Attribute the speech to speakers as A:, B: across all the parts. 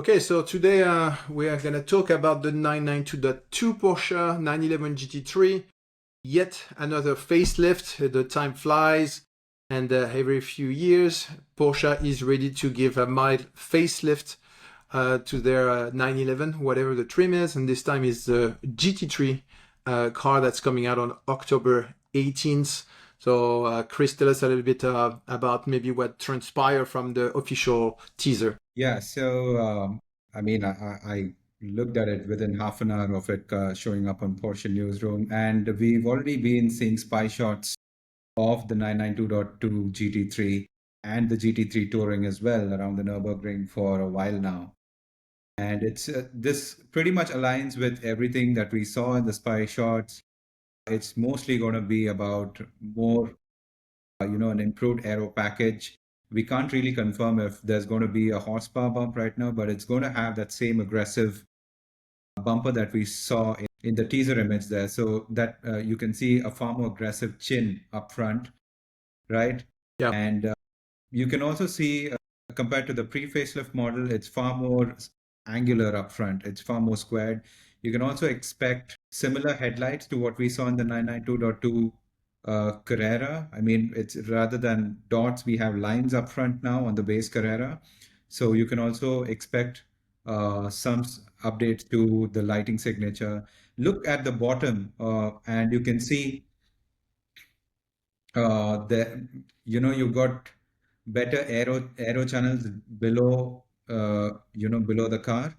A: Okay, so today we are going to talk about the 992.2 Porsche 911 GT3. Yet another facelift. The time flies, and every few years, Porsche is ready to give a mild facelift to their 911, whatever the trim is. And this time is the GT3 car that's coming out on October 18th. So, Chris, tell us a little bit about maybe what transpired from the official teaser.
B: Yeah, so I looked at it within half an hour of it showing up on Porsche Newsroom, and we've already been seeing spy shots of the 992.2 GT3 and the GT3 touring as well around the Nürburgring for a while now. And it's this pretty much aligns with everything that we saw in the spy shots. It's mostly going to be about more, an improved aero package. We can't really confirm if there's going to be a horsepower bump right now, but it's going to have that same aggressive bumper that we saw in the teaser image there. So that you can see a far more aggressive chin up front, right?
A: Yeah.
B: And you can also see, compared to the pre-facelift model, it's far more angular up front. It's far more squared. You can also expect similar headlights to what we saw in the 992.2 Carrera. I mean, it's rather than dots, we have lines up front now on the base Carrera. So you can also expect some updates to the lighting signature. Look at the bottom, and you can see the you've got better aero channels below below the car.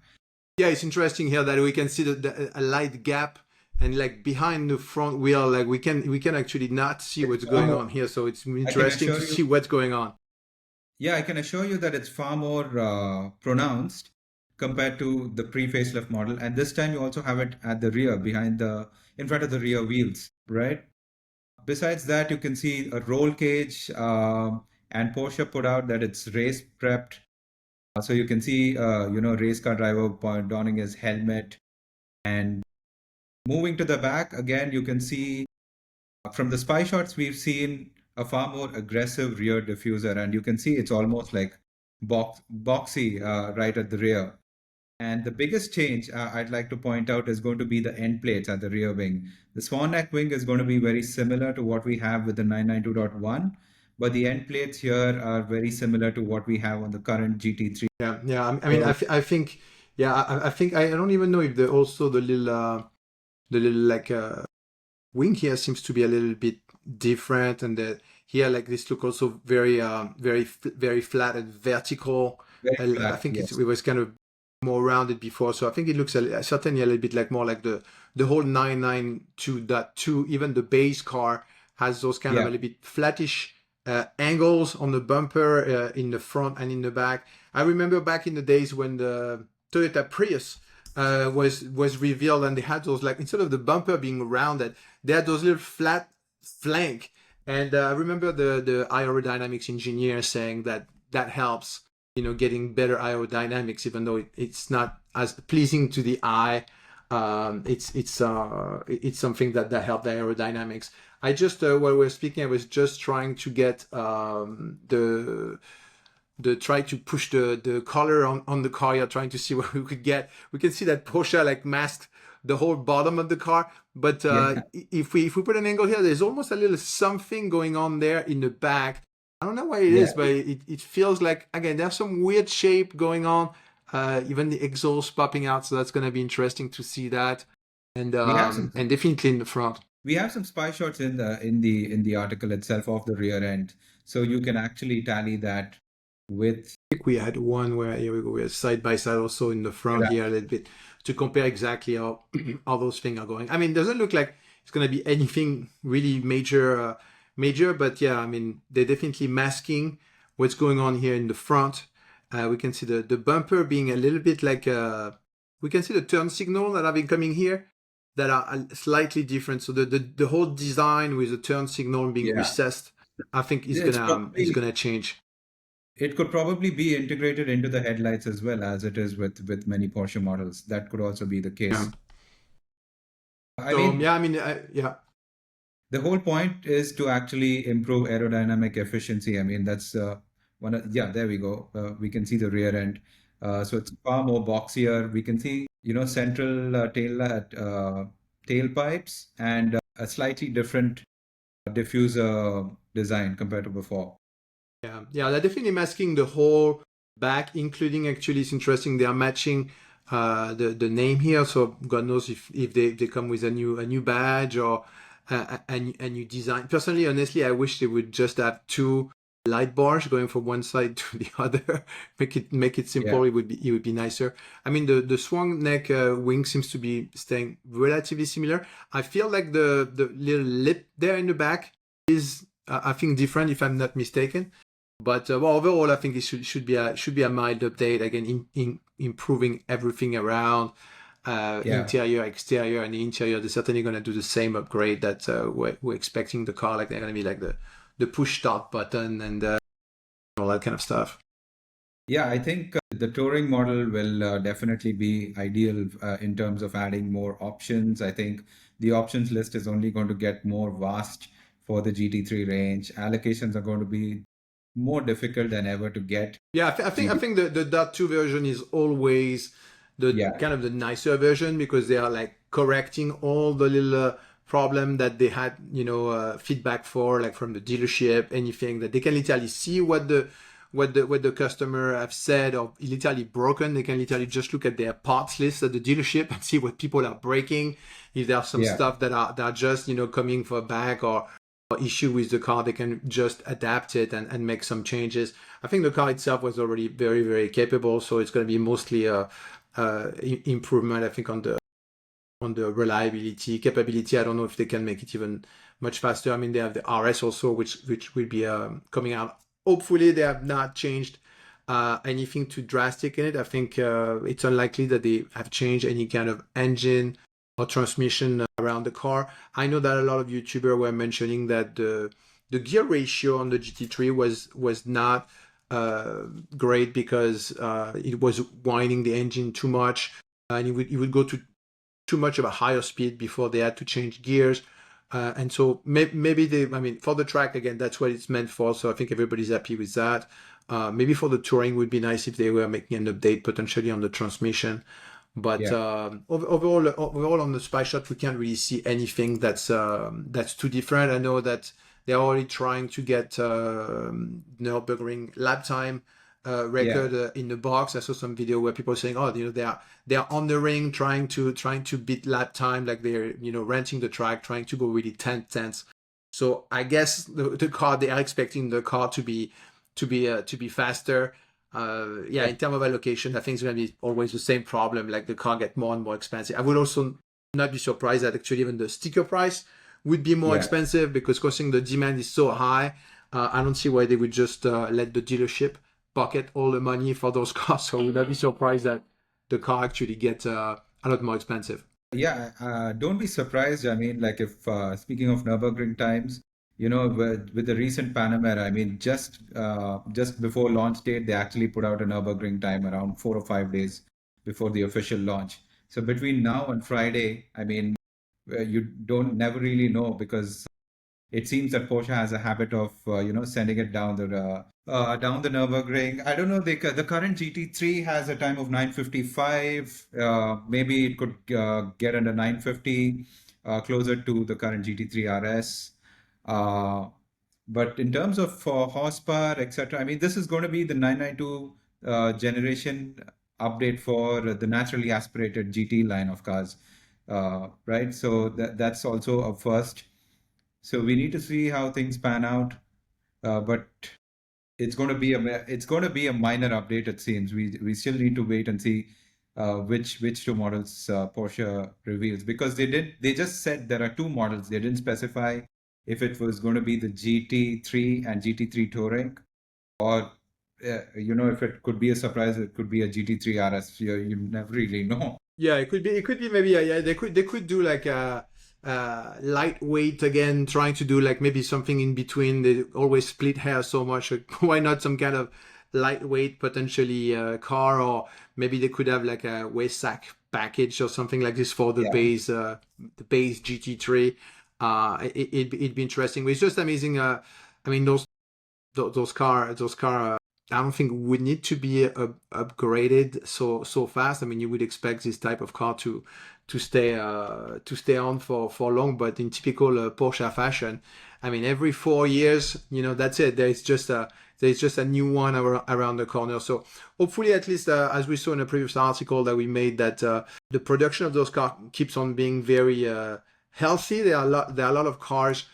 A: Yeah, it's interesting here that we can see a light gap, and like behind the front wheel, like we can actually not see
B: It's
A: what's
B: far
A: going
B: more,
A: on here. So it's
B: I can
A: interesting
B: assure
A: to
B: you,
A: see what's going on.
B: yeah, I can assure you that it's far more pronounced compared to the pre-facelift model. And this time you also have it at the rear, in front of the rear wheels, right? Besides that, you can see a roll cage, and Porsche put out that it's race prepped. So you can see, race car driver donning his helmet. And moving to the back, again, you can see from the spy shots, we've seen a far more aggressive rear diffuser. And you can see it's almost like boxy right at the rear. And the biggest change I'd like to point out is going to be the end plates at the rear wing. The swan neck wing is going to be very similar to what we have with the 992.1, but the end plates here are very similar to what we have on the current GT3.
A: Yeah, yeah. I mean,
B: So
A: I think, yeah, I think I don't even know if also the little like wing here seems to be a little bit different, and that here like this look also very flat and vertical.
B: very
A: I
B: flat,
A: think it
B: yes.
A: was kind of more rounded before, so I think it looks certainly a little bit like more like the whole 992.2. Even the base car has those kind of a
B: Yeah,
A: little bit flattish angles on the bumper in the front and in the back. I remember back in the days when the Toyota Prius was revealed, and they had those, like, instead of the bumper being rounded, they had those little flat flank. And I remember the aerodynamics engineer saying that that helps, getting better aerodynamics, even though it's not as pleasing to the eye. It's something that helped the aerodynamics. I just while we were speaking, I was just trying to get try to push the color on the car. You're trying to see what we could get. We can see that Porsche like masked the whole bottom of the car, but
B: yeah,
A: if we put an angle here, there's almost a little something going on there in the back. I don't know what it
B: yeah.
A: is, but it feels like, again, there's some weird shape going on. Even the exhaust popping out, so that's going to be interesting to see that.
B: We have some
A: And definitely in the front.
B: we have some spy shots in the article itself of the rear end, so you can actually tally that with.
A: I think we had one where, here we go, we're side by side also in the front here a little bit to compare exactly how all those things are going. I mean, doesn't look like it's going to be anything really major, but yeah, I mean, they're definitely masking what's going on here in the front. We can see the bumper being a little bit like, we can see the turn signal that have been coming here that are slightly different. So the whole design with the turn signal being
B: Yeah,
A: recessed, I think
B: it's
A: is
B: probably
A: gonna change.
B: it could probably be integrated into the headlights as well as it is with many Porsche models. That could also be the
A: Yeah.
B: case. I
A: So
B: mean,
A: yeah, I mean, yeah,
B: the whole point is to actually improve aerodynamic efficiency. I mean, that's yeah, there we go. We can see the rear end. So it's far more boxier. We can see, central tailpipes and a slightly different diffuser design compared to before.
A: Yeah, they're definitely masking the whole back, including actually it's interesting they are matching the name here. So God knows if they come with a new badge or a new design. Personally, honestly, I wish they would just have two light bars going from one side to the other. Make it simple.
B: Yeah.
A: It would be nicer. I mean the swung neck wing seems to be staying relatively similar. I feel like the little lip there in the back is I think different if I'm not mistaken. But well, overall, I think it should be a mild update. Again, improving everything around
B: Yeah.
A: interior, exterior, and the interior. They're certainly going to do the same upgrade that we're expecting the car. Like they're going to be like the push start button and all that kind of stuff.
B: Yeah, I think the touring model will definitely be ideal in terms of adding more options. I think the options list is only going to get more vast for the GT3 range. Allocations are going to be more difficult than ever to get.
A: Yeah, I think the dot two version is always the
B: Yeah,
A: kind of the nicer version because they are like correcting all the little problem that they had, feedback for, like from the dealership, anything that they can literally see what the customer have said or literally broken. They can literally just look at their parts list at the dealership and see what people are breaking. If there are some
B: yeah,
A: stuff that are just coming for back or issue with the car, they can just adapt it and make some changes. I think the car itself was already very, very capable, so it's going to be mostly a improvement. I think on the reliability, capability. I don't know if they can make it even much faster. I mean, they have the RS also, which will be coming out. Hopefully, they have not changed anything too drastic in it. I think it's unlikely that they have changed any kind of engine or transmission around the car. I know that a lot of YouTubers were mentioning that the gear ratio on the GT3 was not great because it was winding the engine too much, and it would go to too much of a higher speed before they had to change gears. And so maybe for the track, again, that's what it's meant for. So I think everybody's happy with that. Maybe for the touring would be nice if they were making an update potentially on the transmission. But
B: yeah,
A: overall on the spy shot, we can't really see anything that's too different. I know that they're already trying to get Nürburgring Laptime
B: yeah,
A: record in the box. I saw some video where people are saying, "Oh, they are on the ring trying to beat lap time, like they're renting the track, trying to go really tense." So I guess the car they are expecting the car to be faster. Yeah,
B: yeah,
A: in terms of allocation, I think it's going to be always the same problem. Like the car get more and more expensive. I would also not be surprised that actually even the sticker price would be more
B: yeah.
A: expensive because considering the demand is so high, I don't see why they would just let the dealership pocket all the money for those cars. So I would not be surprised that the car actually gets a lot more expensive.
B: Yeah, don't be surprised. I mean, like if speaking of Nürburgring times, with the recent Panamera, I mean, just before launch date, they actually put out a Nürburgring time around 4 or 5 days before the official launch. So between now and Friday, I mean, you don't never really know because it seems that Porsche has a habit of sending it down the Nürburgring. I don't know. The current GT3 has a time of 9:55. Maybe it could get under 9:50, closer to the current GT3 RS. Uh, but in terms of horsepower, etc., I mean, this is going to be the 992 generation update for the naturally aspirated GT line of cars, right? So that's also a first. So we need to see how things pan out. But it's going to be a minor update, it seems. We still need to wait and see which two models Porsche reveals, because they just said there are two models. They didn't specify if it was going to be the GT3 and GT3 Touring, or if it could be a surprise. It could be a GT3 RS. You never really know.
A: Yeah, it could be. It could be maybe. Yeah, they could do like a lightweight again, trying to do like maybe something in between. They always split hair so much. Why not some kind of lightweight potentially car, or maybe they could have like a waist sack package or something like this for
B: Yeah,
A: the base GT3. It'd be interesting. It's just amazing. I mean those car I don't think would need to be upgraded so fast. I mean, you would expect this type of car to stay on for long, but in typical Porsche fashion, I mean, every 4 years, that's it. There's just a new one around the corner. So hopefully, at least as we saw in a previous article that we made, that the production of those cars keeps on being very healthy. There are a lot of cars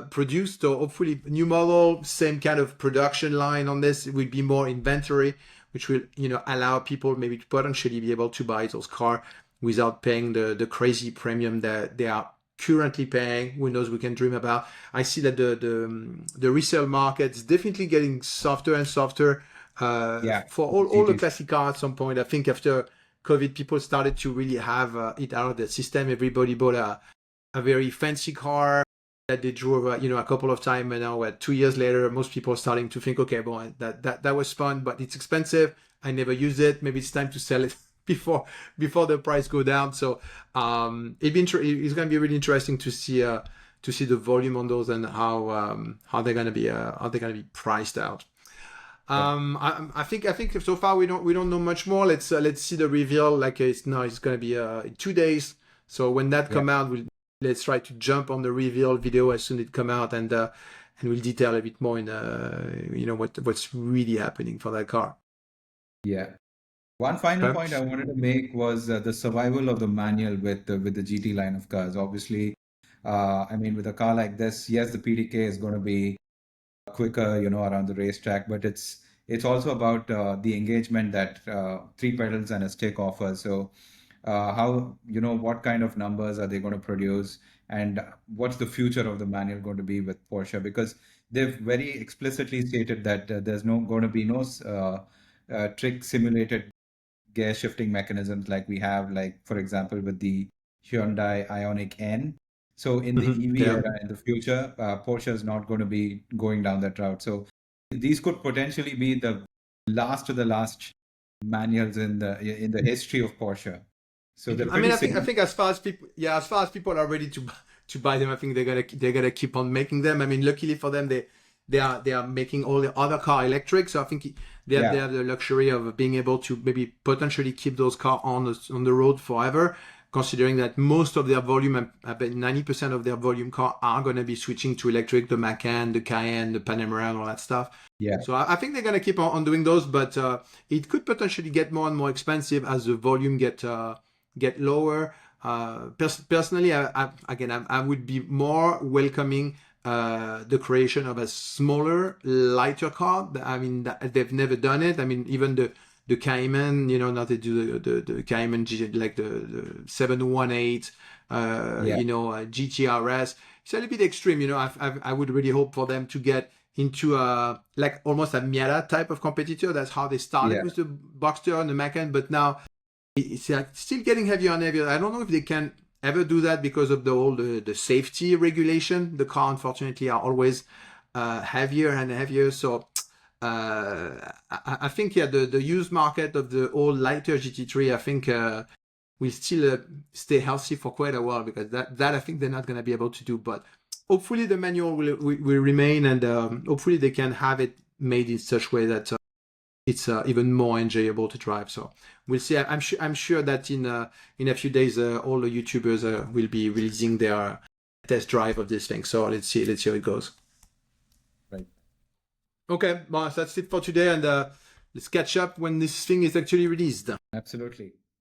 A: produced. So hopefully, new model, same kind of production line on this. It will be more inventory, which will allow people maybe to potentially be able to buy those cars without paying the crazy premium that they are currently paying. Who knows, we can dream about. I see that the resale market is definitely getting softer and softer for all the classic cars at some point. I think after COVID, people started to really have it out of the system. Everybody bought a very fancy car that they drove a couple of times, and now 2 years later, most people are starting to think, okay, boy, that was fun, but it's expensive. I never use it. Maybe it's time to sell it before the price go down. So it's going to be really interesting to see the volume on those and how they're going to be priced out. I think so far we don't know much more. Let's see the reveal. Like it's going to be in 2 days. So when that come out, let's try to jump on the reveal video as soon as it come out, and we'll detail a bit more in what's really happening for that car.
B: Yeah. One final point I wanted to make was the survival of the manual with the GT line of cars. Obviously, I mean, with a car like this, yes, the PDK is going to be quicker, around the racetrack, but it's also about the engagement that 3 pedals and a stick offers. So how, what kind of numbers are they going to produce, and what's the future of the manual going to be with Porsche? Because they've very explicitly stated that there's going to be no trick simulated gear shifting mechanisms like we have, like for example with the Hyundai Ioniq N. So in the EV era in the future, Porsche is not going to be going down that route. So these could potentially be the last of the last manuals in the history of Porsche. So
A: I think as far as people are ready to buy them, I think they're gonna keep on making them. I mean, luckily for them, they are making all the other car electric, so I think they have the luxury of being able to maybe potentially keep those cars on the road forever, considering that most of their volume, I bet 90% of their volume car are going to be switching to electric, the Macan, the Cayenne, the Panamera, and all that stuff. Yeah. So I think they're going to keep on doing those, but it could potentially get more and more expensive as the volume get lower. Personally, I would be more welcoming the creation of a smaller, lighter car. I mean, they've never done it. I mean, even the Cayman, now they do the Cayman like the 718, GT RS. It's a little bit extreme, I would really hope for them to get into like almost a Miata type of competitor. That's how they started with the Boxster and the Macan, but now it's still getting heavier and heavier. I don't know if they can ever do that because of the safety regulation. The car, unfortunately, are always heavier and heavier. So I think the used market of the old lighter GT3, I think will still stay healthy for quite a while, because that I think they're not going to be able to do. But hopefully the manual will remain, and hopefully they can have it made in such way that it's even more enjoyable to drive. So we'll see. I'm sure that in a few days all the YouTubers will be releasing their test drive of this thing. So let's see how it goes.
B: Right.
A: Okay, well, that's it for today, and let's catch up when this thing is actually released.
B: Absolutely.